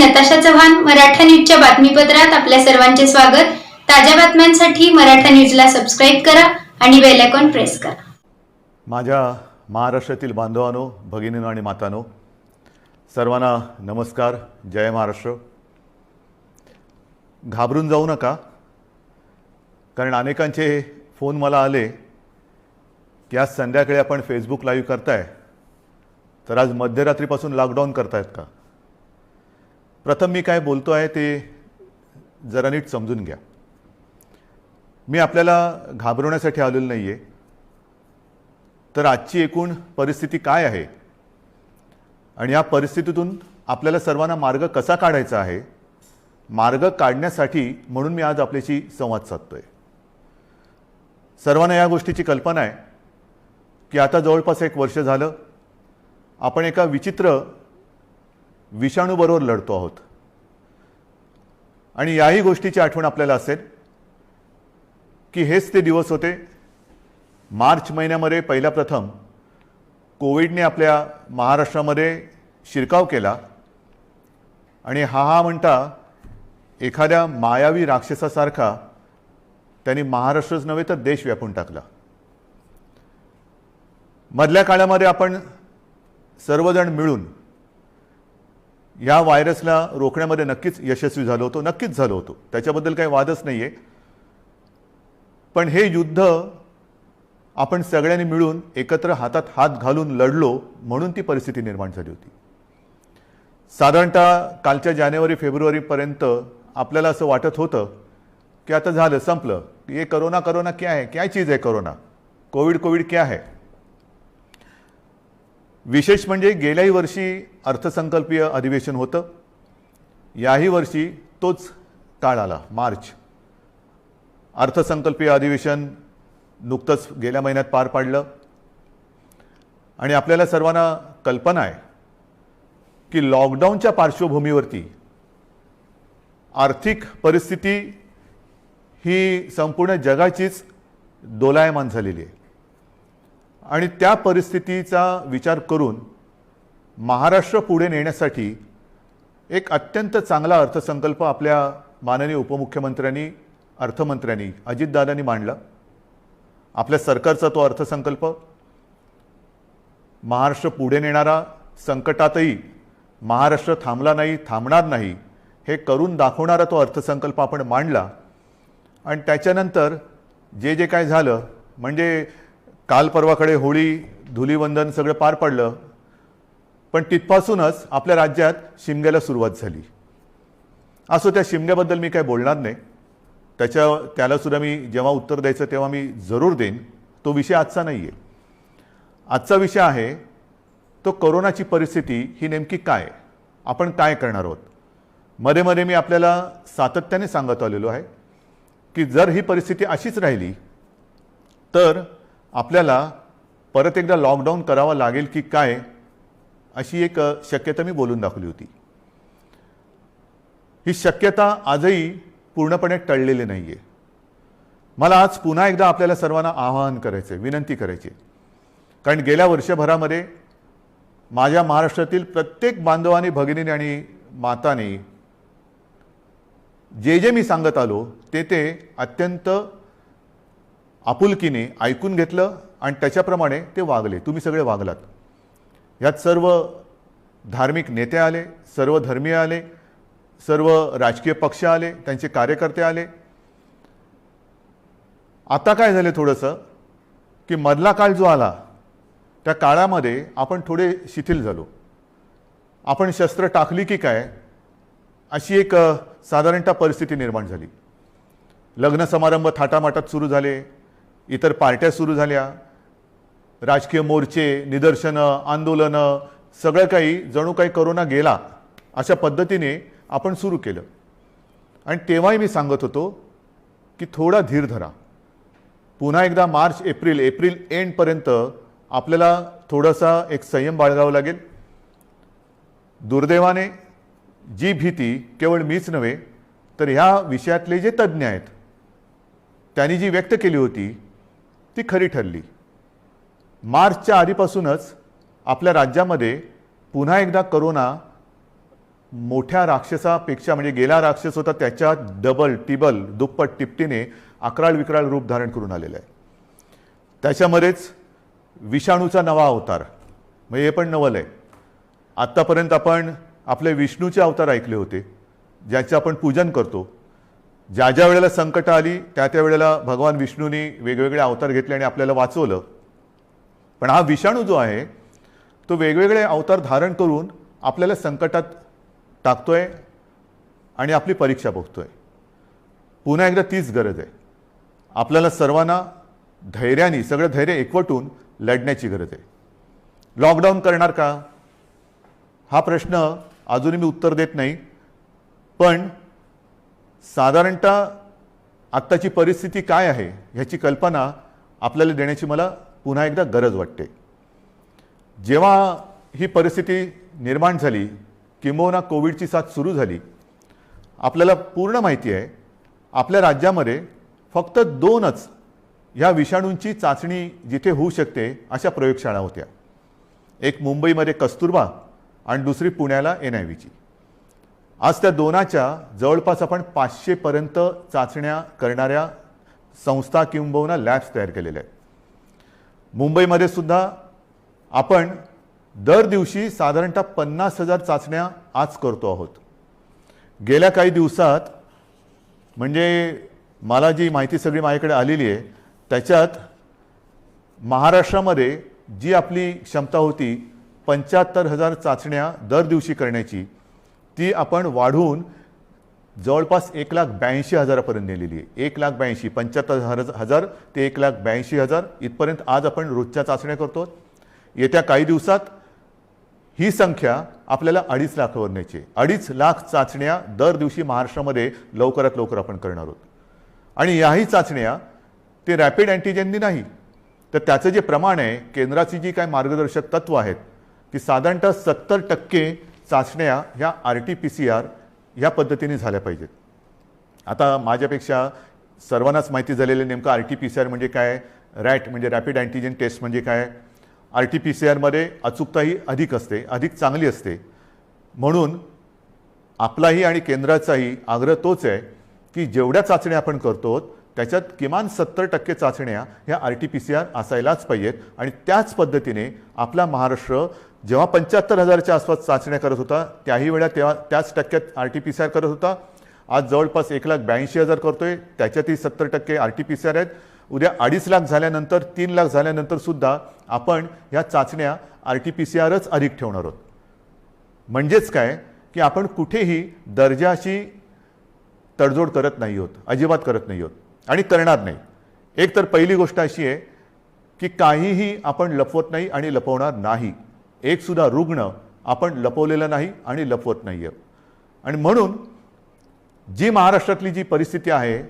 नताशा चव्हाण, मराठा न्यूजच्या बातमीपत्रात आपल्या सर्वांचे स्वागत। ताज्या बातम्यांसाठी मराठा न्यूजला सबस्क्राईब करा आणि बेल आयकॉन प्रेस करा। माझ्या महाराष्ट्रातील बांधवांनो, भगिनींनो आणि मातांनो, सर्वांना नमस्कार। जय महाराष्ट्र। घाबरून जाऊ नका, कारण अनेकांचे फोन मला आले की आज संध्याकाळी आपण फेसबुक लाईव्ह करताय, तर आज मध्यरात्रीपासून लॉकडाऊन करतायत का? प्रथम मी काय बोलतो आहे ते जरा नीट समजून घ्या। मी आपल्याला घाबरवण्यासाठी आलेलो नाही आहे, तर आजची एकूण परिस्थिती काय आहे आणि या परिस्थितीतून आपल्याला सर्वांना मार्ग कसा काढायचा आहे, मार्ग काढण्यासाठी म्हणून मी आज आपल्याशी संवाद साधतोय। सर्वांना या गोष्टीची कल्पना आहे की आता जवळपास 1 वर्ष झालं आपण एका विचित्र विषाणूबरोबर लढतो आहोत आणि याही गोष्टीची आठवण आपल्याला असेल की हेच ते दिवस होते मार्च महिन्यामध्ये पहिला प्रथम कोविडने आपल्या महाराष्ट्रामध्ये शिरकाव केला आणि हा म्हणता एखाद्या मायावी राक्षसासारखा त्यांनी महाराष्ट्रच नव्हे तर देश व्यापून टाकला। मधल्या काळामध्ये आपण सर्वजण मिळून या व्हायरसला रोखण्यामध्ये नक्कीच यशस्वी झालो होतो, त्याच्याबद्दल काही वादच नाही आहे। पण हे युद्ध आपण सगळ्यांनी मिळून एकत्र हातात हात घालून लढलो म्हणून ती परिस्थिती निर्माण झाली होती। साधारणतः कालच्या जानेवारी-फेब्रुवारीपर्यंत आपल्याला असं वाटत होतं की आता झालं, संपलं, ये कोरोना क्या है, क्या चीज़ है कोरोना, कोविड क्या है। विशेष म्हणजे गेल्याही वर्षी अर्थसंकल्पीय अधिवेशन होतं, याही वर्षी तोच काळ आला, मार्च। अर्थसंकल्पीय अधिवेशन नुकतंच गेल्या महिन्यात पार पाडलं आणि आपल्याला सर्वांना कल्पना आहे की लॉकडाऊनच्या पार्श्वभूमीवरती आर्थिक परिस्थिती ही संपूर्ण जगाचीच दोलायमान झालेली आहे आणि त्या परिस्थितीचा विचार करून महाराष्ट्र पुढे नेण्यासाठी एक अत्यंत चांगला अर्थसंकल्प आपल्या माननीय उपमुख्यमंत्र्यांनी, अर्थमंत्र्यांनी, अजितदादांनी मांडला। आपल्या सरकारचा तो अर्थसंकल्प महाराष्ट्र पुढे नेणारा, संकटातही महाराष्ट्र थांबला नाही, थांबणार नाही हे करून दाखवणारा तो अर्थसंकल्प आपण मांडला आणि त्याच्यानंतर जे काय झालं म्हणजे काल परवाकडे होळी, धुलीवंदन सगळं पार पडलं, पण तिथपासूनच आपल्या राज्यात शिमग्याला सुरुवात झाली। असो, त्या शिमग्याबद्दल मी काय बोलणार नाही, त्याला सुद्धा मी जेव्हा उत्तर द्यायचं तेव्हा मी जरूर देईन। तो विषय आजचा नाही आहे। आजचा विषय आहे तो कोरोनाची परिस्थिती ही नेमकी काय, आपण काय करणार आहोत। मध्ये मध्ये मी आपल्याला सातत्याने सांगत आलेलो आहे की जर ही परिस्थिती अशीच राहिली तर आपल्याला परत एकदा लॉकडाऊन करावा लागेल की काय, अशी एक शक्यता मी बोलून दाखवली होती। ही शक्यता आजही पूर्णपणे टळलेली नाही आहे। मला आज पुन्हा एकदा आपल्याला सर्वांना आवाहन करायचं आहे, विनंती करायची आहे, कारण गेल्या वर्षभरामध्ये माझ्या महाराष्ट्रातील प्रत्येक बांधवांनी, भगिनींनी आणि मातांनी जे मी सांगत आलो ते अत्यंत आपुलकीने ऐकून घेतलं आणि त्याच्याप्रमाणे ते वागले। तुम्ही सगळे वागलात। यात सर्व धार्मिक नेते आले, सर्व धर्मीय आले, सर्व राजकीय पक्ष आले, त्यांचे कार्यकर्ते आले। आता काय झाले थोडंसं की मधला काळ जो आला त्या काळामध्ये आपण थोडे शिथिल झालो। आपण शस्त्र टाकली की काय अशी एक साधारणतः परिस्थिती निर्माण झाली। लग्न समारंभ थाटामाटात सुरू झाले, इतर पार्ट्या सुरू झाल्या, राजकीय मोर्चे, निदर्शनं, आंदोलनं, सगळं काही जणू काही कोरोना गेला अशा पद्धतीने आपण सुरू केलं। आणि तेव्हाही मी सांगत होतो की थोडा धीर धरा, पुन्हा एकदा मार्च एप्रिल एंडपर्यंत आपल्याला थोडासा एक संयम बाळगावा लागेल। दुर्दैवाने जी भीती केवळ मीच नव्हे तर ह्या विषयातले जे तज्ज्ञ आहेत त्यांनी जी व्यक्त केली होती ती खरी ठरली। मार्चच्या आधीपासूनच आपल्या राज्यामध्ये पुन्हा एकदा कोरोना मोठ्या राक्षसापेक्षा म्हणजे गेला राक्षस होता त्याच्या डबल टिबल दुप्पट तिपटीने अकराळ विक्राळ रूप धारण करून आलेला आहे. त्याच्यामध्येच विषाणूचा नवा अवतार म्हणजे हे पण नवल आहे. आत्तापर्यंत आपण आपले विष्णूचे अवतार ऐकले होते ज्याचे आपण पूजन करतो. ज्या ज्या वेळेला संकट आली त्या त्या वेळेला भगवान विष्णूंनी वेगवेगळे अवतार घेतले आणि आपल्याला वाचवलं. पण हा विषाणू जो आहे तो वेगवेगळे अवतार धारण करून आपल्याला संकटात टाकतोय आणि आपली परीक्षा बघतोय. पुन्हा एकदा तीच गरज आहे. आपल्याला सर्वांना धैर्याने सगळं धैर्य एकवटून लढण्याची गरज आहे. लॉकडाऊन करणार का हा प्रश्न अजूनही मी उत्तर देत नाही. पण साधारणतः आत्ताची परिस्थिती काय आहे ह्याची कल्पना आपल्याला देण्याची मला पुन्हा एकदा गरज वाटते. जेव्हा ही परिस्थिती निर्माण झाली किंबहुना कोविडची साथ सुरू झाली आपल्याला पूर्ण माहिती आहे आपल्या राज्यामध्ये फक्त 2च ह्या विषाणूंची चाचणी जिथे होऊ शकते अशा प्रयोगशाळा होत्या. एक मुंबईमध्ये कस्तुरबा आणि दुसरी पुण्याला NIVची. आज त्या 2च्या जवळपास आपण 500 पर्यंत चाचण्या करणाऱ्या संस्था किंबहुना लॅब्स तयार केलेल्या आहेत. मुंबईमध्ये सुद्धा आपण दर दिवशी साधारणतः 50,000 चाचण्या आज करतो आहोत. गेल्या काही दिवसात म्हणजे मला जी माहिती सगळी माझ्याकडे आलेली आहे त्याच्यात महाराष्ट्रामध्ये जी आपली क्षमता होती 75,000 चाचण्या दर दिवशी करण्याची ती आपण वाढवून जवळपास 1,82,000 पर्यंत नेलेली आहे. 1,82,000 75,000 ते 1,82,000 इथपर्यंत आज आपण रोजच्या चाचण्या करतो. येत्या काही दिवसात ही संख्या आपल्याला 2.5 लाखावर न्यायची आहे. 2.5 लाख चाचण्या दर दिवशी महाराष्ट्रामध्ये लवकरात लवकर आपण करणार आहोत. आणि याही चाचण्या ते रॅपिड अँटीजेननी नाही तर त्याचं जे प्रमाण आहे केंद्राची जी काय मार्गदर्शक तत्व आहेत की साधारणतः 70% चाचण्या ह्या RT-PCR ह्या पद्धतीने झाल्या पाहिजेत. आता माझ्यापेक्षा सर्वांनाच माहिती झालेलं नेमकं RT-PCR म्हणजे काय, रॅट म्हणजे रॅपिड अँटीजेन टेस्ट म्हणजे काय. RT-PCR अचूकताही अधिक असते, अधिक चांगली असते. म्हणून आपलाही आणि केंद्राचाही आग्रह तोच आहे की जेवढ्या चाचण्या आपण करतो त्याच्यात किमान 70% चाचण्या ह्या RT-PCR असायलाच पाहिजेत. आणि त्याच पद्धतीने आपला महाराष्ट्र जेव्हा 75,000च्या आसपास चाचण्या करत होता त्याही वेळा तेव्हा त्याच टक्क्यात RT-PCR करत होता. आज जवळपास 1,82,000 करतोय त्याच्यातही 70% RT-PCR आहेत. उद्या 2.5 लाख झाल्यानंतर 3 लाख झाल्यानंतर सुद्धा आपण ह्या चाचण्या RT-PCRच अधिक ठेवणार आहोत. म्हणजेच काय की आपण कुठेही दर्जाची तडजोड करत नाही आहोत, अजिबात करत नाही आहोत आणि करणार नाही. एक तर पहिली गोष्ट अशी आहे की काहीही आपण लपवत नाही आणि लपवणार नाही. एक सुद्धा रुग्ण आपण लपवलेला नाही आणि लपवत नाही आहे. आणि म्हणून जी महाराष्ट्रातली जी परिस्थिती आहे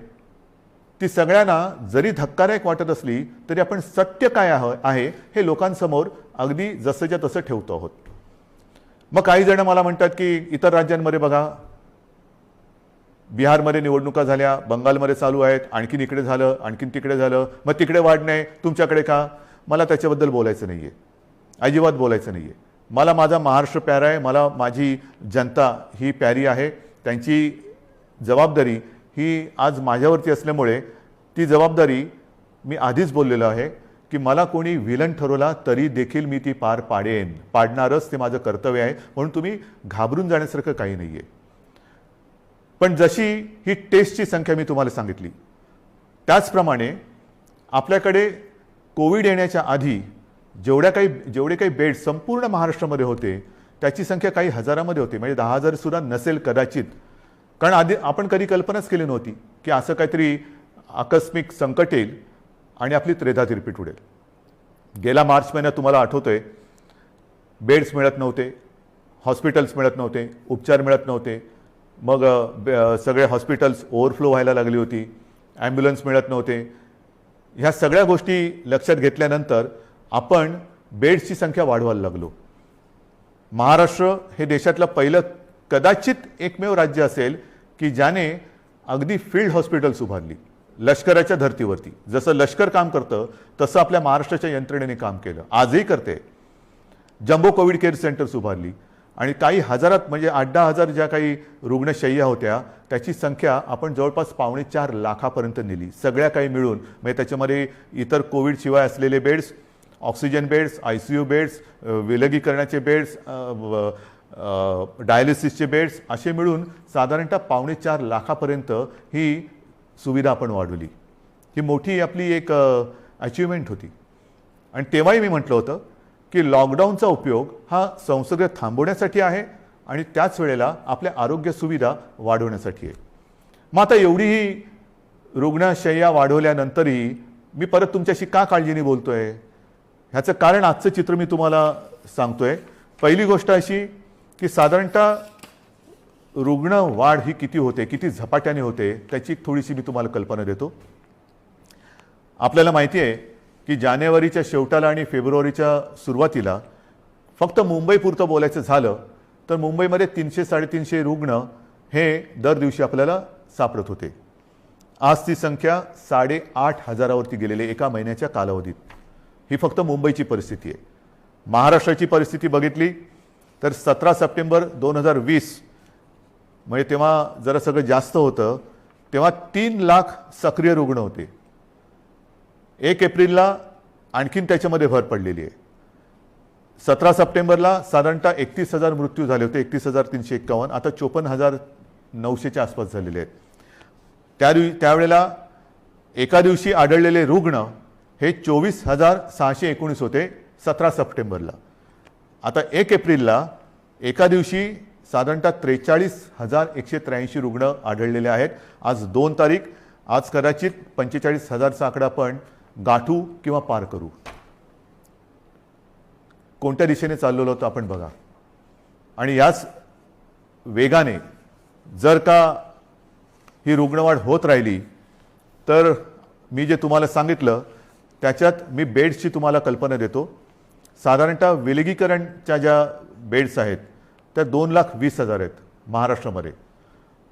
ती सगळ्यांना जरी धक्कादायक वाटत असली तरी आपण सत्य काय आहे हे लोकांसमोर अगदी जसंच्या तसं ठेवतो आहोत. मग काही जण मला म्हणतात की इतर राज्यांमध्ये बघा, बिहारमध्ये निवडणुका झाल्या, बंगालमध्ये चालू आहेत, आणखीन इकडे झालं, आणखीन तिकडे झालं, मग तिकडे वाढ नाही, तुमच्याकडे का. मला त्याच्याबद्दल बोलायचं नाही आहे, अजिबात बोलायचं नाही आहे. मला माझा महाराष्ट्र प्यारा आहे, मला माझी जनता ही प्यारी आहे. त्यांची जबाबदारी ही आज माझ्यावरती असल्यामुळे ती जबाबदारी मी आधीच बोललेलो आहे की मला कोणी विलन ठरवला तरी देखील मी ती पार पाडणारच, ते माझं कर्तव्य आहे. म्हणून तुम्ही घाबरून जाण्यासारखं काही नाही आहे. पण जशी ही टेस्टची संख्या मी तुम्हाला सांगितली त्याचप्रमाणे आपल्याकडे कोविड येण्याच्या आधी जेवढे काही बेड संपूर्ण महाराष्ट्रामध्ये होते त्याची संख्या काही हजारामध्ये होती, म्हणजे 10,000 सुद्धा नसेल कदाचित. कारण आधी आपण कधी कल्पनाच केली नव्हती की असं काहीतरी आकस्मिक संकट येईल आणि आपली त्रेधात रिपीट उडेल. गेला मार्च महिन्यात तुम्हाला आठवतंय बेड्स मिळत नव्हते, हॉस्पिटल्स मिळत नव्हते, उपचार मिळत नव्हते. मग सगळे हॉस्पिटल्स ओव्हरफ्लो व्हायला लागली होती, ॲम्ब्युलन्स मिळत नव्हते. ह्या सगळ्या गोष्टी लक्षात घेतल्यानंतर आपण बेड्सची संख्या वाढवायला लागलो. महाराष्ट्र हे देशातलं पहिलं कदाचित एकमेव राज्य असेल की ज्याने अगदी फील्ड हॉस्पिटल्स उभारली लष्कराच्या धर्तीवरती. जसं लष्कर काम करतं तसं आपल्या महाराष्ट्राच्या यंत्रणेने काम केलं, आजही करते. जम्बो कोविड केअर सेंटर्स उभारली. आणि काही हजारात म्हणजे 8-10 हजार ज्या काही रुग्णशय्या होत्या त्याची संख्या आपण जवळपास 4.25 लाखापर्यंत नेली, सगळ्या काही मिळून. म्हणजे त्याच्यामध्ये इतर कोविडशिवाय असलेले beds, oxygen beds, ICU beds, विलगीकरणाचे बेड्स, डायलिसिसचे बेड्स असे मिळून साधारणतः 4.25 लाखापर्यंत ही सुविधा आपण वाढवली. ही मोठी आपली एक अचिव्हमेंट होती. आणि तेव्हाही मी म्हटलं होतं की लॉकडाऊनचा उपयोग हा संसर्ग थांबवण्यासाठी आहे आणि त्याच वेळेला आपल्या आरोग्य सुविधा वाढवण्यासाठी आहे. मग आता एवढीही रुग्णशय्या वाढवल्यानंतरही मी परत तुमच्याशी का काळजीने बोलतोय, ह्याचं कारण आजचं चित्र मी तुम्हाला सांगतोय. पहिली गोष्ट अशी की साधारणतः रुग्ण वाढ ही किती होते, किती झपाट्याने होते त्याची एक थोडीशी मी तुम्हाला कल्पना देतो. आपल्याला माहिती आहे की जानेवारीच्या शेवटाला आणि फेब्रुवारीच्या सुरुवातीला फक्त मुंबईपुरतं बोलायचं झालं तर मुंबईमध्ये 300-350 रुग्ण हे दर दिवशी आपल्याला सापडत होते. आज ती संख्या 8,500वरती गेलेली एका महिन्याच्या कालावधीत. ही फक्त मुंबईची परिस्थिती आहे. महाराष्ट्राची परिस्थिती बघितली तर 17 सप्टेंबर 2020 म्हणजे तेव्हा जरा सगळं जास्त होतं, तेव्हा 3 लाख सक्रिय रुग्ण होते. 1 एप्रिलला आणखीन त्याच्यामध्ये भर पडलेली आहे. 17 सप्टेंबरला साधारणतः 31,000 मृत्यू झाले होते, 31,351. आता 54,900च्या आसपास झालेले आहेत. त्यावेळेला एका दिवशी आढळलेले रुग्ण हे 24,619 होते 17 सप्टेंबरला. आता 1 एप्रिलला एका दिवशी साधारणतः 43,183 रुग्ण आढळलेले आहेत. आज 2 तारीख, आज कदाचित 45,000चा आकडा आपण गाठू किंवा पार करू. कोणत्या दिशेने चाललेलो होतं आपण बघा. आणि याच वेगाने जर का ही रुग्णवाढ होत राहिली तर मी जे तुम्हाला सांगितलं त्याच्यात मी बेड्सची तुम्हाला कल्पना देतो. साधारणतः विलगीकरणच्या ज्या बेड्स आहेत त्या 2,20,000 आहेत महाराष्ट्रामध्ये.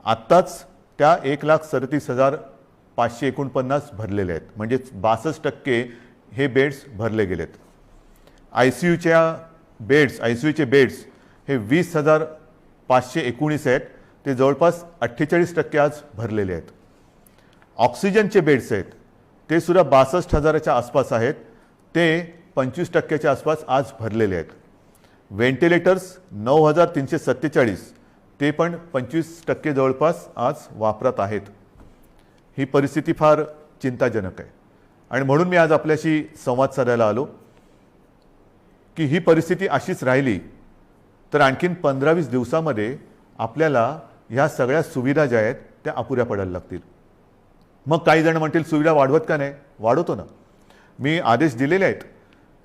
आत्ताच त्या 1,37,549 भरलेले आहेत, म्हणजे 62% हे बेड्स भरले गेलेत. ICUचे बेड्स हे 20,519 आहेत, ते जवळपास 48% आज भरलेले आहेत. ऑक्सिजनचे बेड्स आहेत ते सुद्धा 62,000च्या आसपास आहेत, ते 25%च्या आसपास आज भरलेले आहेत. व्हेंटिलेटर्स 9,347 ते पण 25% जवळपास आज वापरात आहेत. ही परिस्थिती फार चिंताजनक आहे आणि म्हणून मी आज आपल्याशी संवाद साधायला आलो की ही परिस्थिती अशीच राहिली तर आणखीन 15-20 दिवसामध्ये आपल्याला ह्या सगळ्या सुविधा ज्या आहेत त्या अपुऱ्या पडायला लागतील. मग काही जण म्हणतील सुविधा वाढवत का नाही? वाढवतो ना. मी आदेश दिलेले आहेत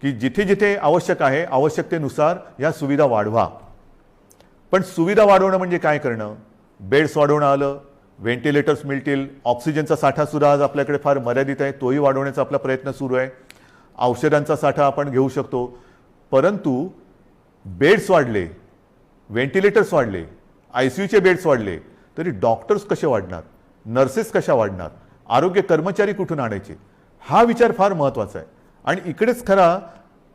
की जिथे जिथे आवश्यक आहे आवश्यकतेनुसार या सुविधा वाढवा. पण सुविधा वाढवणं म्हणजे काय करणं? बेड्स वाढवणं आलं, व्हेंटिलेटर्स मिळतील, ऑक्सिजनचा साठा सुद्धा आज आपल्याकडे फार मर्यादित आहे, तोही वाढवण्याचा आपला प्रयत्न सुरू आहे. औषधांचा साठा आपण घेऊ शकतो, परंतु बेड्स वाढले, व्हेंटिलेटर्स वाढले, ICUचे बेड्स वाढले तरी डॉक्टर्स कसे वाढणार, नर्सेस कशा वाढणार, आरोग्य कर्मचारी कुठून आणायचे? हा विचार फार महत्त्वाचा आहे आणि इकडेच खरा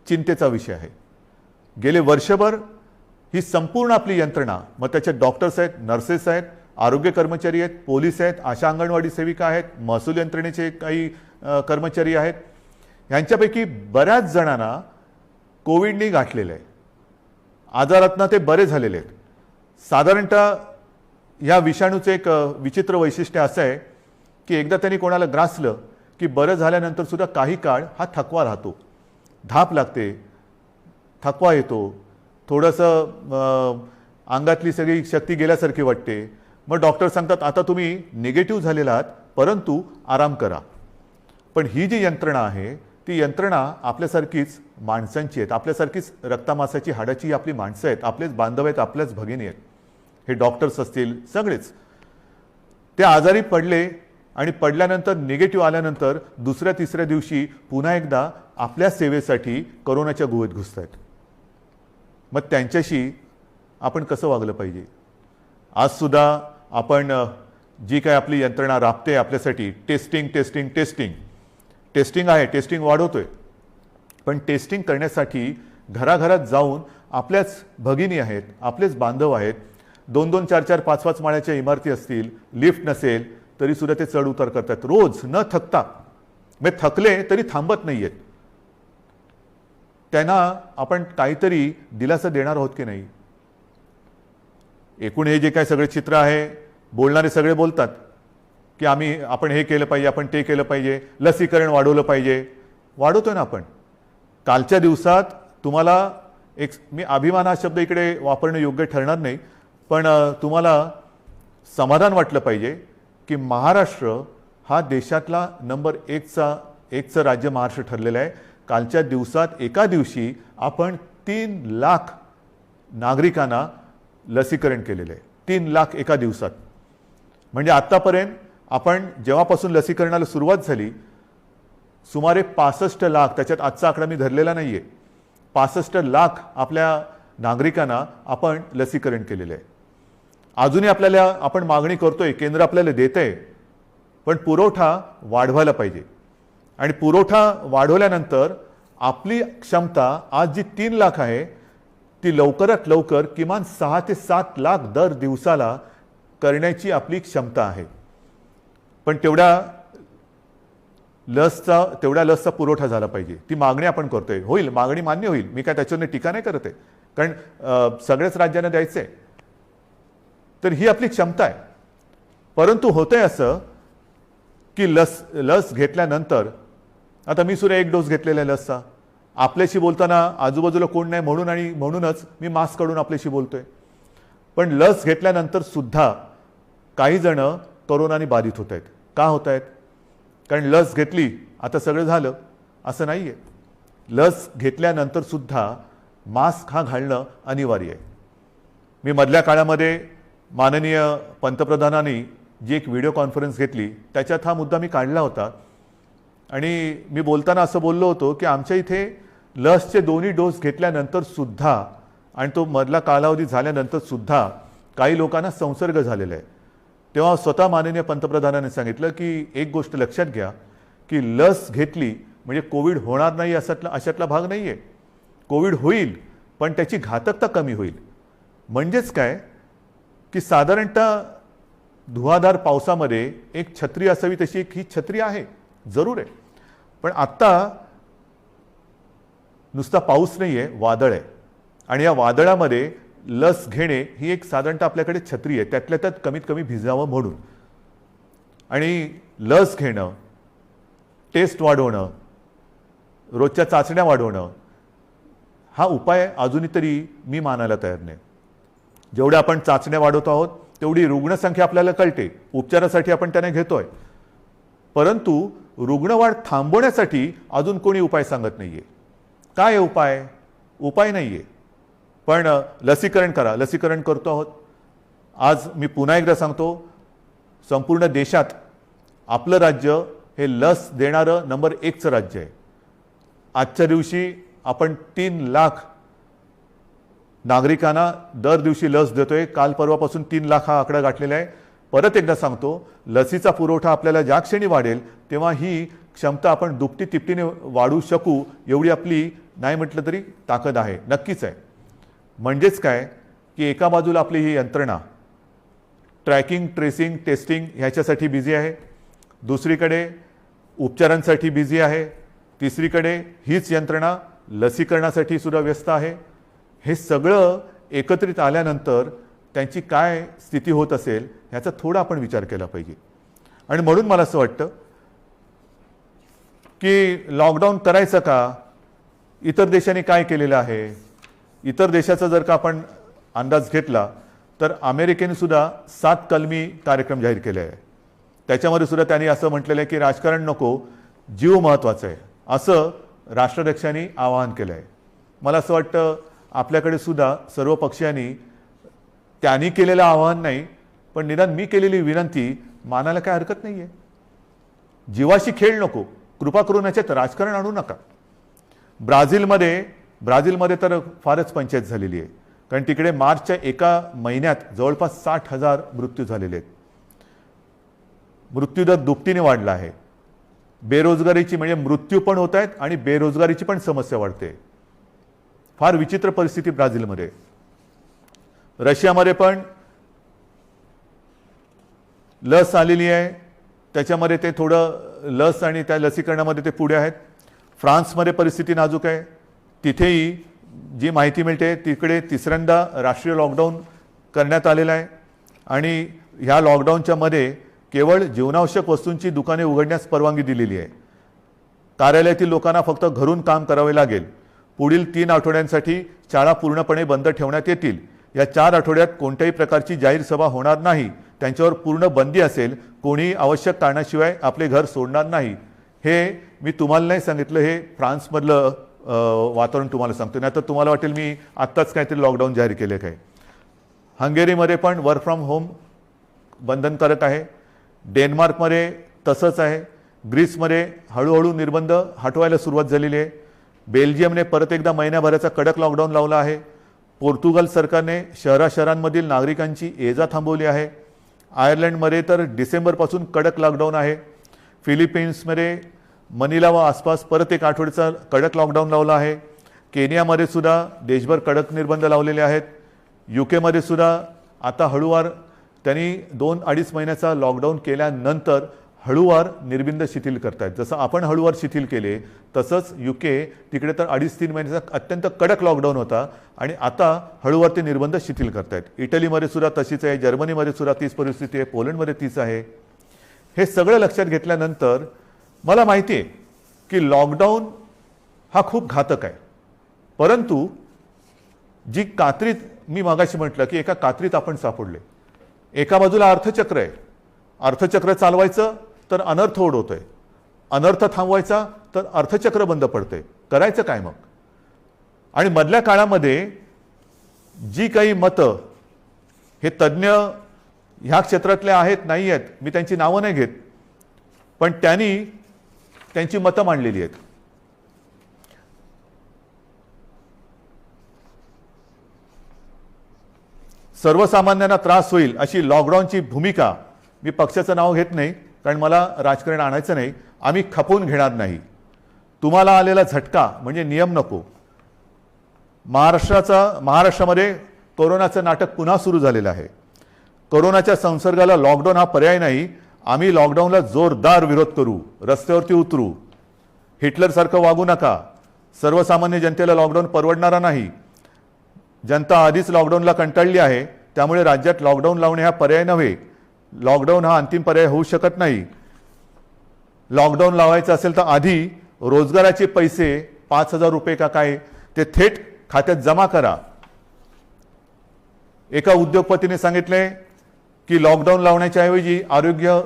चिंतेचा विषय आहे. गेले वर्षभर ही संपूर्ण आपली यंत्रणा, मग त्याच्यात डॉक्टर्स आहेत, नर्सेस आहेत, आरोग्य कर्मचारी आहेत, पोलीस आहेत, आशा अंगणवाडी सेविका आहेत, महसूल यंत्रणेचे काही कर्मचारी आहेत, यांच्यापैकी बऱ्याच जणांना कोविडने गाठलेलं आहे. आजारातनं ते बरे झालेले आहेत. साधारणतः या विषाणूचं एक विचित्र वैशिष्ट्य असं आहे की एकदा त्यांनी कोणाला ग्रासलं की बरं झाल्यानंतर सुद्धा काही काळ हा थकवा राहतो, धाप लागते, थकवा येतो, थोडंसं अंगातली सगळी शक्ती गेल्यासारखी वाटते. मग डॉक्टर सांगतात आता तुम्ही निगेटिव्ह झालेला आहात परंतु आराम करा. पण ही जी यंत्रणा आहे ती यंत्रणा आपल्यासारखीच माणसांची आहेत, आपल्यासारखीच रक्तामासाची हाडाची ही आपली माणसं आहेत, आपलेच बांधव आहेत, आपल्याच भगिनी आहेत. हे डॉक्टर्स असतील सगळेच ते आजारी पडले आणि पडल्यानंतर निगेटिव्ह आल्यानंतर दुसऱ्या तिसऱ्या दिवशी पुन्हा एकदा आपल्या सेवेसाठी कोरोनाच्या गुहेत घुसत आहेत. मग त्यांच्याशी आपण कसं वागलं पाहिजे? आज सुद्धा आपण जी काय आपली यंत्रणा राबते आपल्यासाठी, टेस्टिंग टेस्टिंग टेस्टिंग टेस्टिंग आहे, टेस्टिंग वाढवतोय, पण टेस्टिंग करण्यासाठी घराघरात जाऊन आपल्याच भगिनी आहेत, आपलेच बांधव आहेत. 2-2, 4-4, 5-5 माळ्याच्या इमारती असतील, लिफ्ट नसेल तरी सुद्धा ते चढ उतार करतात रोज न थकता. म्हणजे थकले तरी थांबत नाहीयेत. त्यांना आपण काहीतरी दिलासा देणार आहोत की नाही? एकूण हे जे काय सगळे चित्र आहे, बोलणारे सगळे बोलतात की आपण हे केलं पाहिजे, आपण ते केलं पाहिजे, लसीकरण वाढवलं पाहिजे. वाढवतोय ना आपण. कालच्या दिवसात तुम्हाला मी अभिमान हा शब्द इकडे वापरणं योग्य ठरणार नाही, पण तुम्हाला समाधान वाटलं पाहिजे की महाराष्ट्र हा देशातला नंबर 1चं राज्य महाराष्ट्र ठरलेलं आहे. कालच्या दिवसात एका दिवशी आपण 3 लाख नागरिकांना लसीकरण केलेलं आहे. 3 लाख एका दिवसात. म्हणजे आत्तापर्यंत आपण जेव्हापासून लसीकरणाला सुरुवात झाली सुमारे 65 लाख, त्याच्यात आजचा आकडा मी धरलेला नाही आहे, 65 लाख आपल्या नागरिकांना आपण लसीकरण केलेलं आहे. अजूनही आपण मागणी करतोय, केंद्र आपल्याला देतंय, पण पुरवठा वाढवायला पाहिजे. आणि पुरवठा वाढवल्यानंतर आपली क्षमता आज जी 3 लाख आहे ती लवकरात लवकर किमान 6 ते 7 लाख दर दिवसाला करण्याची आपली क्षमता आहे. पण तेवढ्या लसचा पुरवठा झाला पाहिजे. ती मागणी आपण करतोय. होईल, मागणी मान्य होईल, मी काय त्याच्यावर टीका नाही करत आहे, कारण सगळ्याच राज्यांना द्यायचं आहे. तर ही आपली क्षमता आहे. परंतु होतंय असं की लस घेतल्यानंतर, आता मी सुद्धा 1 डोस घेतलेला आहे लसचा. आपल्याशी बोलताना आजूबाजूला कोण नाही म्हणूनच मी मास्क काढून आपल्याशी बोलतोय. पण लस घेतल्यानंतर सुद्धा काही जण कोरोनाने बाधित होत आहेत. का होत आहेत? कारण लस घेतली आता सगळं झालं असं नाही आहे. लस घेतल्यानंतर सुद्धा मास्क हा घालणं अनिवार्य आहे. मी मधल्या काळामध्ये माननीय पंतप्रधानांनी जी एक व्हिडिओ कॉन्फरन्स घेतली त्याच्यात हा मुद्दा मी काढला होता. आणि मी बोलताना असं बोललो होतो की आमच्या इथे लसचे 2 डोस घेतल्यानंतर सुद्धा आणि तो मधला कालावधी झाल्यानंतर सुद्धा काही लोकांना संसर्ग झालेला आहे. तेव्हा स्वतः माननीय पंतप्रधानांनी सांगितलं की एक गोष्ट लक्षात घ्या की लस घेतली म्हणजे कोविड होणार नाही अशातला भाग नाही आहे. कोविड होईल, पण त्याची घातकता कमी होईल. म्हणजेच काय की साधारणतः धुवाधार पावसामध्ये एक छत्री असावी तशी ही छत्री आहे, जरूर आहे. पण आत्ता नुसता पाऊस नाही आहे, वादळ आहे. आणि या वादळामध्ये लस घेणे ही एक साधारणतः आपल्याकडे छत्री आहे, त्यातल्या त्यात कमीत कमी भिजावं म्हणून. आणि लस घेणं, टेस्ट वाढवणं, रोजच्या चाचण्या वाढवणं हा उपाय अजूनही तरी मी मानायला तयार नाही. जेवढ्या आपण चाचण्या वाढवतो आहोत तेवढी रुग्णसंख्या आपल्याला कळते, उपचारासाठी आपण त्याने घेतोय. परंतु रुग्णवाढ थांबवण्यासाठी अजून कोणी उपाय सांगत नाहीये. काय उपाय? उपाय नाहीये. पण लसीकरण करा, लसीकरण करतो आहोत. आज मी पुन्हा एकदा सांगतो, संपूर्ण देशात आपलं राज्य हे लस देणारं नंबर 1चं राज्य आहे. आजच्या दिवशी आपण 3 लाख नागरिकांना दर दिवशी लस देतोय. काल परवापासून 3 लाख हा आकडा गाठलेला आहे. परत एकदा सांगतो, लसीचा पुरवठा आपल्याला ज्या क्षणी वाढेल तेव्हा ही क्षमता आपण दुपटी तिपटीने वाढवू शकू एवढी आपली नाही म्हटलं तरी ताकद आहे, नक्कीच आहे. म्हणजेच काय की एका बाजूला आपली ही यंत्रणा ट्रॅकिंग, ट्रेसिंग, टेस्टिंग ह्याच्यासाठी बिझी आहे, दुसरीकडे उपचारांसाठी बिझी आहे, तिसरीकडे हीच यंत्रणा लसीकरणासाठी सुद्धा व्यस्त आहे. हे सगळं एकत्रित आल्यानंतर त्यांची काय स्थिती होत असेल ह्याचा थोडा आपण विचार केला पाहिजे. आणि म्हणून मला असं वाटतं की लॉकडाऊन करायचं का? इतर देशांनी काय केलेलं आहे? इतर देशाचा जर का आपण अंदाज घेतला तर अमेरिकेने सुद्धा 7 कलमी कार्यक्रम जाहीर केले आहे. त्याच्यामध्ये सुद्धा त्यांनी असं म्हटलेलं आहे की राजकारण नको, जीव महत्त्वाचा आहे, असं राष्ट्राध्यक्षांनी आवाहन केलं आहे. मला असं वाटतं आपल्याकडे सुद्धा सर्व पक्षांनी त्यांनी केलेलं आवाहन नाही, पण निदान मी केलेली विनंती मानायला काय हरकत नाही आहे. जीवाशी खेळ नको, कृपा करून याच्यात राजकारण आणू नका. ब्राझीलमध्ये तर फारच पंचायत झालेली आहे, कारण तिकडे मार्चच्या एका महिन्यात जवळपास 60,000 मृत्यू झालेले आहेत. मृत्यूदर दुपटीने वाढला आहे. बेरोजगारीची म्हणजे मृत्यू पण होत आहेत आणि बेरोजगारीची पण समस्या वाढते. फार विचित्र परिस्थिती ब्राझीलमध्ये. रशियामध्ये पण लस आलेली आहे, त्याच्यामध्ये ते थोडं लस आणि त्या लसीकरणामध्ये ते पुढे आहेत. फ्रान्समध्ये परिस्थिती नाजूक आहे. तिथेही जी माहिती मिळते तिकडे तिसऱ्यांदा राष्ट्रीय लॉकडाऊन करण्यात आलेला आहे आणि ह्या लॉकडाऊनच्या मध्ये केवळ जीवनावश्यक वस्तूंची दुकाने उघडण्यास परवानगी दिलेली आहे. कार्यालयातील लोकांना फक्त घरून काम करावे लागेल. पुढील 3 आठवड्यांसाठी शाळा पूर्णपणे बंद ठेवण्यात येतील. या 4 आठवड्यात कोणत्याही प्रकारची जाहीर सभा होणार नाही. त्यांच्यावर पूर्ण बंदी असेल. कोणी आवश्यक कारणाशिवाय आपले घर सोडणार नाही. हे मी तुम्हाला नाही सांगितलं, हे फ्रान्समधलं वातावरण तुम्हाला सांगतो. नाही तर तुम्हाला वाटेल मी आत्ताच काहीतरी लॉकडाऊन जाहीर केले काय. हंगेरीमध्ये पण वर्क फ्रॉम होम बंधनकारक आहे. डेन्मार्कमध्ये तसंच आहे. ग्रीसमध्ये हळूहळू निर्बंध हटवायला सुरुवात झालेली आहे. बेल्जियमने परत एकदा महिन्याभराचा कडक लॉकडाऊन लावला आहे. पोर्तुगाल सरकारने शहरांमधील नागरिकांची ये जा थांबवली आहे. आयर्लंडमध्ये तर डिसेंबरपासून कडक लॉकडाऊन आहे. फिलिपिन्समध्ये मनिला व आसपास परत एक आठवड्याचा कडक लॉकडाऊन लावला आहे. केनियामध्ये सुद्धा देशभर कडक निर्बंध लावलेले आहेत. UK सुद्धा आता हळूवार त्यांनी 2-2.5 महिन्याचा लॉकडाऊन केल्यानंतर हळूवार निर्बंध शिथिल करतायत. जसं आपण हळूवार शिथिल केले तसंच UK तिकडे तर 2.5-3 महिन्याचा अत्यंत कडक लॉकडाऊन होता आणि आता हळूवार ते निर्बंध शिथिल करतायत. इटलीमध्ये सुद्धा तशीच आहे. जर्मनीमध्ये सुद्धा तीच परिस्थिती आहे. पोलंडमध्ये तीच आहे. हे सगळं लक्षात घेतल्यानंतर मला माहिती आहे की लॉकडाऊन हा खूप घातक आहे. परंतु जी कात्रीत मी मागाशी म्हटलं की एका कात्रीत आपण सापडले. एका बाजूला अर्थचक्र आहे. अर्थचक्र चालवायचं तर अनर्थ ओढवतोय. अनर्थ थांबवायचा तर अर्थचक्र बंद पडतंय. करायचं काय मग? आणि मधल्या काळामध्ये जी काही मतं हे तज्ज्ञ ह्या क्षेत्रातले आहेत नाही आहेत, मी त्यांची नावं नाही घेत, पण त्यांनी त्यांची मतं मांडलेली आहेत. सर्वसामान्यांना त्रास होईल अशी लॉकडाऊनची भूमिका, मी पक्षाचं नाव घेत नाही कारण मला राजकारण आणायचं नाही, आम्ही खपवून घेणार नाही. तुम्हाला आलेला झटका म्हणजे नियम नको. महाराष्ट्रामध्ये कोरोनाचं नाटक पुन्हा सुरू झालेलं आहे. कोरोनाच्या संसर्गाला लॉकडाऊन हा पर्याय नाही. आम्ही लॉकडाऊनला जोरदार विरोध करू, रस्त्यावरती उतरू. हिटलरसारखं वागू नका. सर्वसामान्य जनतेला लॉकडाऊन परवडणारा नाही. जनता आधीच लॉकडाऊनला कंटाळली आहे, त्यामुळे राज्यात लॉकडाऊन लावणे हा पर्याय नव्हे. लॉकडाऊन हा अंतिम पर्याय होऊ शकत नाही. लॉकडाऊन लावायचं असेल तर आधी रोजगाराचे पैसे 5,000 रुपये का काय ते थेट खात्यात जमा करा. एका उद्योगपतीने सांगितले की लॉकडाऊन लावण्याच्या ऐवजी आरोग्य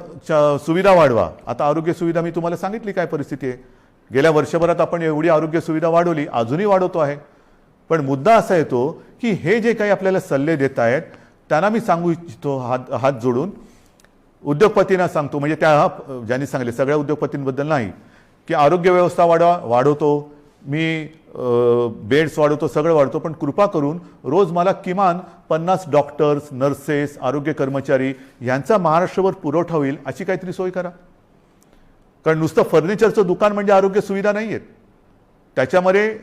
सुविधा वाढवा. आता आरोग्य सुविधा मी तुम्हाला सांगितली काय परिस्थिती आहे. गेल्या वर्षभरात आपण एवढी आरोग्य सुविधा वाढवली, अजूनही वाढवतो आहे. पण मुद्दा असा येतो की हे जे काही आपल्याला सल्ले देत आहेत त्यांना मी सांगू इच्छितो हात जोडून, उद्योगपतींना सांगतो, म्हणजे त्या ज्यांनी सांगले सगळ्या उद्योगपतींबद्दल नाही, की आरोग्य व्यवस्था वाढवतो मी, बेड्स वाढवतो, सगळं वाढवतो, पण कृपा करून रोज मला किमान 50 डॉक्टर्स, नर्सेस, आरोग्य कर्मचारी यांचा महाराष्ट्रभर पुरवठा होईल अशी काहीतरी सोय करा. कारण नुसतं फर्निचरचं दुकान म्हणजे आरोग्य सुविधा नाही आहेत. त्याच्यामध्ये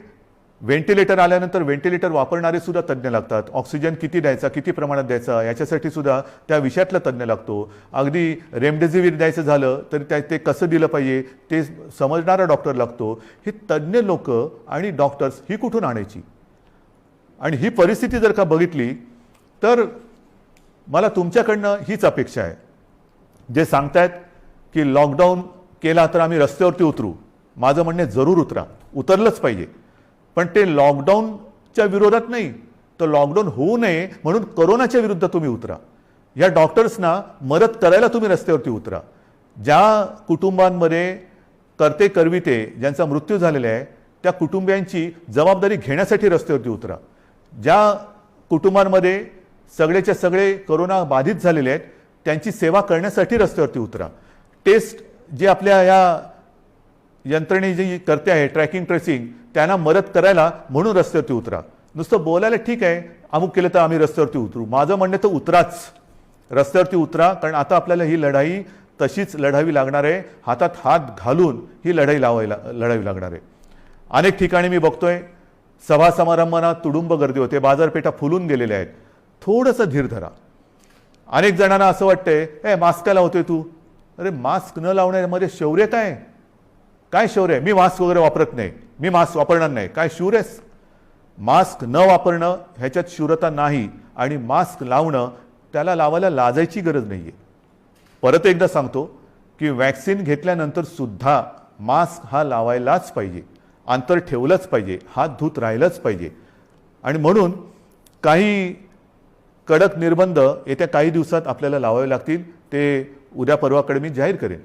व्हेंटिलेटर आल्यानंतर व्हेंटिलेटर वापरणारे सुद्धा तज्ज्ञ लागतात. ऑक्सिजन किती द्यायचा, किती प्रमाणात द्यायचा याच्यासाठी सुद्धा त्या विषयातला तज्ज्ञ लागतो. अगदी रेमडेसिवीर द्यायचं झालं तर ते कसं दिलं पाहिजे ते समजणारा डॉक्टर लागतो. ही तज्ज्ञ लोक आणि डॉक्टर्स ही कुठून आणायची? आणि ही परिस्थिती जर का बघितली तर मला तुमच्याकडनं हीच अपेक्षा आहे. जे सांगतायत की लॉकडाऊन केला तर आम्ही रस्त्यावरती उतरू, माझं म्हणणे जरूर उतरा, उतरलंच पाहिजे. पण ते लॉकडाऊनच्या विरोधात नाही, तर लॉकडाऊन होऊ नये म्हणून कोरोनाच्या विरुद्ध तुम्ही उतरा. या डॉक्टर्सना मदत करायला तुम्ही रस्त्यावरती उतरा. ज्या कुटुंबांमध्ये करते करविते ज्यांचा मृत्यू झालेला आहे त्या कुटुंबियांची जबाबदारी घेण्यासाठी रस्त्यावरती उतरा. ज्या कुटुंबांमध्ये सगळेच्या सगळे कोरोना बाधित झालेले आहेत त्यांची सेवा करण्यासाठी रस्त्यावरती उतरा. टेस्ट जे आपल्या या यंत्रणे जी करते आहे ट्रॅकिंग ट्रेसिंग त्यांना मदत करायला म्हणून रस्त्यावरती उतरा. नुसतं बोलायला ठीक आहे अमुक केलं तर आम्ही रस्त्यावरती उतरू, माझं म्हणणं तर उतराच, रस्त्यावरती उतरा. कारण आता आपल्याला ही लढाई तशीच लढावी लागणार आहे. हातात हात घालून ही लढाई लढावी लागणार आहे. अनेक ठिकाणी मी बघतोय सभा समारंभांना तुडुंब गर्दी होते, बाजारपेठा फुलून गेलेल्या आहेत. थोडंसं धीर धरा. अनेक जणांना असं वाटतंय, ए मास्क का लावतोय तू? अरे मास्क न लावण्यामध्ये शौर्य काय? काय शौर्य? मी मास्क वगैरे वापरत नाही, मी मास्क वापरणार नाही, काय शूर आहेस? मास्क न वापरणं ह्याच्यात शूरता नाही, आणि मास्क लावणं त्याला लावायला लाजायची गरज नाही आहे. परत एकदा सांगतो की वॅक्सिन घेतल्यानंतर सुद्धा मास्क हा लावायलाच पाहिजे, अंतर ठेवलंच पाहिजे, हात धुत राहिलंच पाहिजे. आणि म्हणून काही कडक निर्बंध येत्या काही दिवसात आपल्याला लावावे लागतील. ते उद्या परवाकडे मी जाहीर करेन.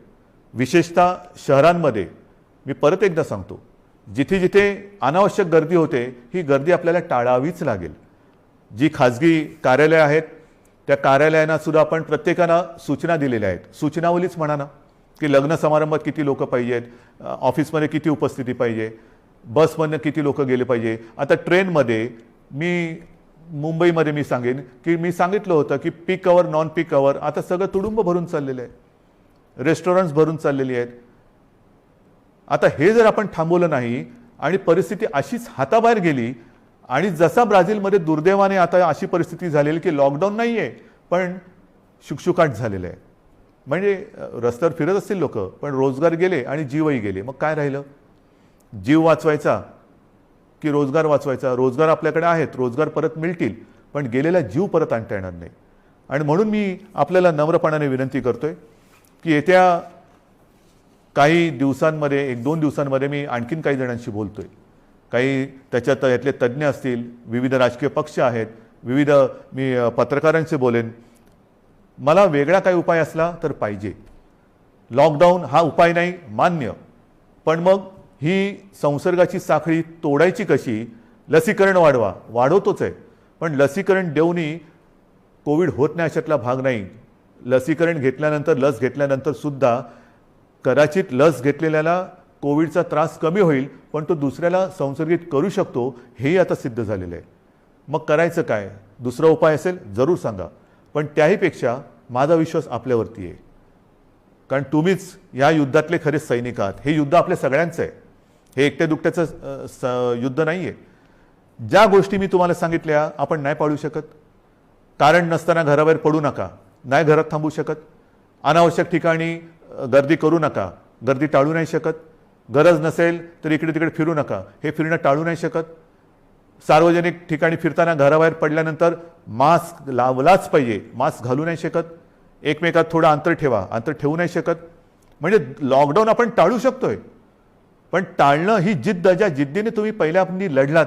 विशेषतः शहरांमध्ये मी परत एकदा सांगतो, जिथे जिथे अनावश्यक गर्दी होते ही गर्दी आपल्याला टाळावीच लागेल. जी खाजगी कार्यालय आहेत त्या कार्यालयांना सुद्धा आपण प्रत्येकानं सूचना दिलेल्या आहेत. सूचनावलीच म्हणा ना, की लग्न समारंभात किती लोक पाहिजेत, ऑफिसमध्ये किती उपस्थिती पाहिजे, बसमधनं किती लोक गेले पाहिजे. आता ट्रेनमध्ये मुंबईमध्ये मी सांगेन की मी सांगितलं होतं की पीक अवर नॉन पीक अवर आता सगळं तुडुंब भरून चाललेलं आहे, रेस्टॉरंट्स भरून चाललेली आहेत. आता हे जर आपण थांबवलं नाही आणि परिस्थिती अशीच हाताबाहेर गेली, आणि जसा ब्राझीलमध्ये दुर्दैवाने आता अशी परिस्थिती झालेली की लॉकडाऊन नाही आहे पण शुकशुकाट झालेलं आहे, म्हणजे रस्त्यावर फिरत असतील लोक पण रोजगार गेले आणि जीवही गेले. मग काय राहिलं? जीव वाचवायचा की रोजगार वाचवायचा? रोजगार आपल्याकडे आहेत, रोजगार परत मिळतील, पण गेलेला जीव परत आणता येणार नाही. आणि म्हणून मी आपल्याला नम्रपणाने विनंती करतोय की येत्या काही दिवसांमध्ये, 1-2 दिवसांमध्ये मी आणखीन काही जणांशी बोलतोय. काही त्याच्यात यातले तज्ज्ञ असतील, विविध राजकीय पक्ष आहेत, विविध मी पत्रकारांशी बोलेन. मला वेगळा काही उपाय असला तर पाहिजे. लॉकडाऊन हा उपाय नाही, मान्य, पण मग ही संसर्गाची साखळी तोडायची कशी? लसीकरण वाढवतोच आहे, पण लसीकरण देऊनही कोविड होत नाही अशातला भाग नाही. लसीकरण घेतल्यानंतर, लस घेतल्यानंतर सुद्धा कदाचित लस घेतलेल्याला कोविडचा त्रास कमी होईल, पण तो दुसऱ्याला संसर्गित करू शकतो, हेही आता सिद्ध झालेलं आहे. मग करायचं काय? दुसरा उपाय असेल जरूर सांगा, पण त्याहीपेक्षा माझा विश्वास आपल्यावरती आहे, कारण तुम्हीच या युद्धातले खरे सैनिक आहात. हे युद्ध आपल्या सगळ्यांचं आहे, हे एकट्या दुकट्याचं युद्ध नाही आहे. ज्या गोष्टी मी तुम्हाला सांगितल्या आपण नाही पाळू शकत. कारण नसताना घराबाहेर पडू नका, नाही घरात थांबू शकत. अनावश्यक ठिकाणी गर्दी करू नका, गर्दी टाळू नाही शकत. गरज नसेल तर इकडे तिकडे फिरू नका, हे फिरणं टाळू नाही शकत. सार्वजनिक ठिकाणी फिरताना घराबाहेर पडल्यानंतर मास्क लावलाच पाहिजे, मास्क घालू नाही शकत. एकमेकात थोडं अंतर ठेवा, अंतर ठेवू नाही शकत. म्हणजे लॉकडाऊन आपण टाळू शकतोय, पण टाळणं ही जिद्द, ज्या जिद्दीने तुम्ही पहिल्या लढलात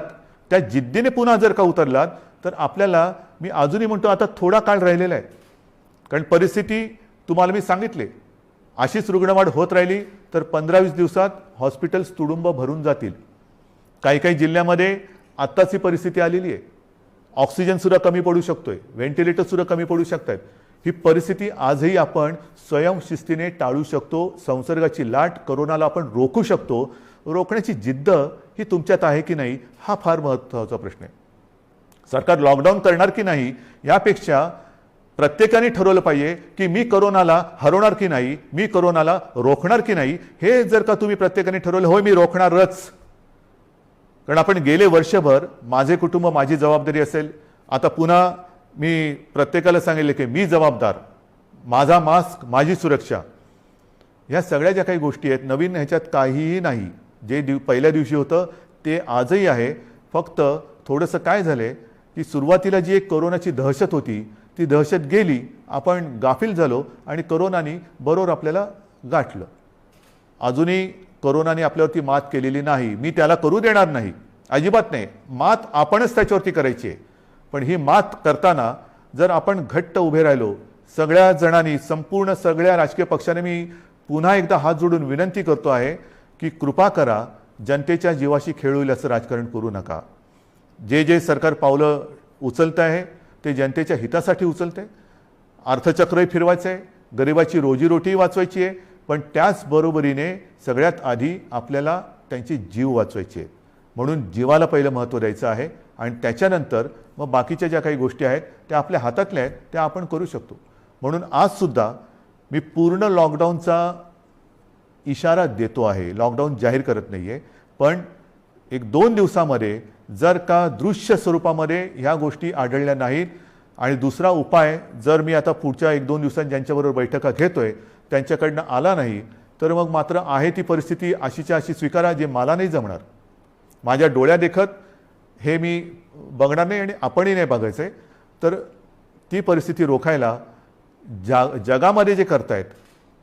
त्या जिद्दीने पुन्हा जर का उतरलात तर आपल्याला, मी अजूनही म्हणतो आता थोडा काळ राहिलेला आहे. कारण परिस्थिती तुम्हाला मी सांगितले, अशीच रुग्णवाढ होत राहिली तर 15-20 दिवसात हॉस्पिटल्स तुडुंब भरून जातील. काही काही जिल्ह्यामध्ये आत्ताच ही परिस्थिती आलेली आहे. ऑक्सिजनसुद्धा कमी पडू शकतोय, व्हेंटिलेटरसुद्धा कमी पडू शकतात. ही परिस्थिती आजही आपण स्वयंशिस्तीने टाळू शकतो. संसर्गाची लाट, कोरोनाला आपण रोखू शकतो. रोखण्याची जिद्द ही तुमच्यात आहे की नाही, हा फार महत्त्वाचा प्रश्न आहे. सरकार लॉकडाऊन करणार की नाही यापेक्षा प्रत्येकाने ठरवलं पाहिजे की मी कोरोनाला हरवणार की नाही, मी कोरोनाला रोखणार की नाही. हे जर का तुम्ही प्रत्येकाने ठरवलं, होय मी रोखणारच, कारण आपण गेले वर्षभर माझे कुटुंब माझी जबाबदारी असेल. आता पुन्हा मी प्रत्येकाला सांगितले की मी जबाबदार, माझा मास्क माझी सुरक्षा. ह्या सगळ्या ज्या काही गोष्टी आहेत, नवीन ह्याच्यात काहीही नाही. जे पहिल्या दिवशी होतं ते आजही आहे. फक्त थोडंसं काय झालंय की सुरुवातीला जी एक कोरोनाची दहशत होती ती दहशत गेली, आपण गाफील झालो आणि कोरोनाने बरोबर आपल्याला गाठलं. अजूनही कोरोनाने आपल्यावरती मात केलेली नाही, मी त्याला करू देणार नाही, अजिबात नाही. मात आपणच त्याच्यावरती करायची आहे. पण ही मात करताना जर आपण घट्ट उभे राहिलो, सगळ्या जणांनी, संपूर्ण सगळ्या राजकीय पक्षाने, मी पुन्हा एकदा हात जोडून विनंती करतो आहे की कृपा करा, जनतेच्या जीवाशी खेळ होईल असं राजकारण करू नका. जे जे सरकार पावलं उचलत आहे ते जनतेच्या हितासाठी उचलते. अर्थचक्रही फिरवायचं आहे, गरिबाची रोजीरोटी वाचवायची आहे, पण त्याचबरोबरीने सगळ्यात आधी आपल्याला त्यांची जीव वाचवायची आहे. म्हणून जीवाला पहिलं महत्त्व द्यायचं आहे आणि त्याच्यानंतर मग बाकीच्या ज्या काही गोष्टी आहेत त्या आपल्या हातातल्या आहेत त्या आपण करू शकतो. म्हणून आजसुद्धा मी पूर्ण लॉकडाऊनचा इशारा देतो आहे. लॉकडाऊन जाहीर करत नाही आहे, पण 1-2 दिवसामध्ये जर का दृश्य स्वरूपामध्ये ह्या गोष्टी आढळल्या नाहीत. आणि दुसरा उपाय, जर मी आता पुढच्या 1-2 दिवसांत ज्यांच्याबरोबर बैठका घेतोय त्यांच्याकडनं आला नाही तर मग मात्र आहे ती परिस्थिती अशीच्या अशी स्वीकारा, जे मला नाही जमणार. माझ्या डोळ्या देखत हे मी बघणार नाही आणि आपणही नाही बघायचं आहे. तर ती परिस्थिती रोखायला जगामध्ये जे करतायत,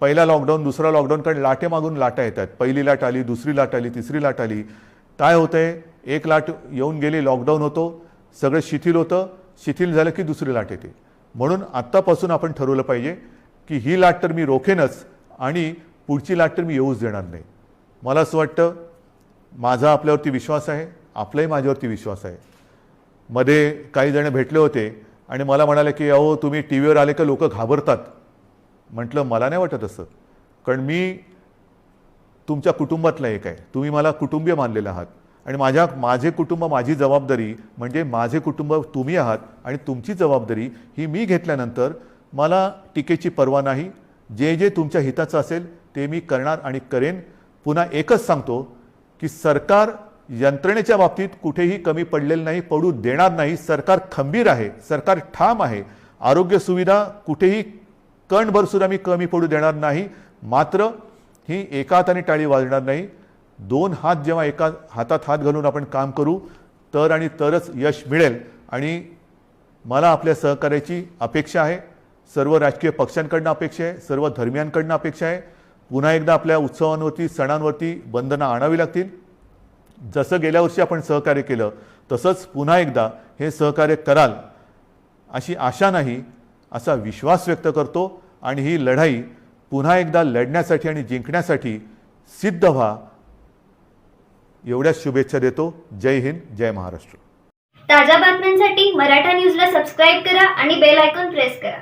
पहिला लॉकडाऊन दुसरा लॉकडाऊन, कारण लाटे मागून लाटा येतात. पहिली लाट आली, दुसरी लाट आली, तिसरी लाट आली. काय होतंय, एक लाट येऊन गेली, लॉकडाऊन होतो, सगळं शिथिल होतं, शिथिल झालं की दुसरी लाट येते. म्हणून आत्तापासून आपण ठरवलं पाहिजे की ही लाट तर मी रोखेनच आणि पुढची लाट तर मी येऊच देणार नाही. मला असं वाटतं, माझा आपल्यावरती विश्वास आहे, आपलाही माझ्यावरती विश्वास आहे. मध्ये काही जण भेटले होते आणि मला म्हणाले की अहो तुम्ही टी व्हीवर आले का लोक घाबरतात. म्हटलं मला नाही वाटत असं, कारण मी तुमच्या कुटुंबातला एक आहे, तुम्ही मला कुटुंबीय मानलेलं आहात आणि माझे कुटुंब, माझी जबाबदारी म्हणजे माझे कुटुंब तुम्ही आहात आणि तुमची जबाबदारी ही मी घेतल्यानंतर मला टीकेची पर्वा नाही. जे जे तुमच्या हिताचं असेल ते मी करणार आणि करेन. पुन्हा एकच सांगतो की सरकार यंत्रणेच्या बाबतीत कुठेही कमी पडलेलं नाही, पडू देणार नाही. सरकार खंबीर आहे, सरकार ठाम आहे. आरोग्य सुविधा कुठेही कणभर सुद्धा मी कमी पडू देणार नाही. मात्र ही एका हाताने टाळी वाजणार नाही. 2 हात जेव्हा एका हातात हात घालून आपण काम करू तर आणि तरच यश मिळेल. आणि मला आपल्या सहकार्याची अपेक्षा आहे, सर्व राजकीय पक्षांकडनं अपेक्षा आहे, सर्व धर्मियांकडनं अपेक्षा आहे. पुन्हा एकदा आपल्या उत्सवांवरती, सणांवरती बंधनं आणावी लागतील. जसं गेल्या वर्षी आपण सहकार्य केलं तसंच पुन्हा एकदा हे सहकार्य कराल अशी आशा नाही, असा विश्वास व्यक्त करतो. आणि ही लढाई पुन्हा एकदा लढण्यासाठी आणि जिंकण्यासाठी सिद्ध व्हा, एवढ्याच शुभेच्छा देतो. जय हिंद, जय महाराष्ट्र. ताज्या बातम्यांसाठी मराठा न्यूजला सबस्क्राईब करा आणि बेल आयकॉन प्रेस करा.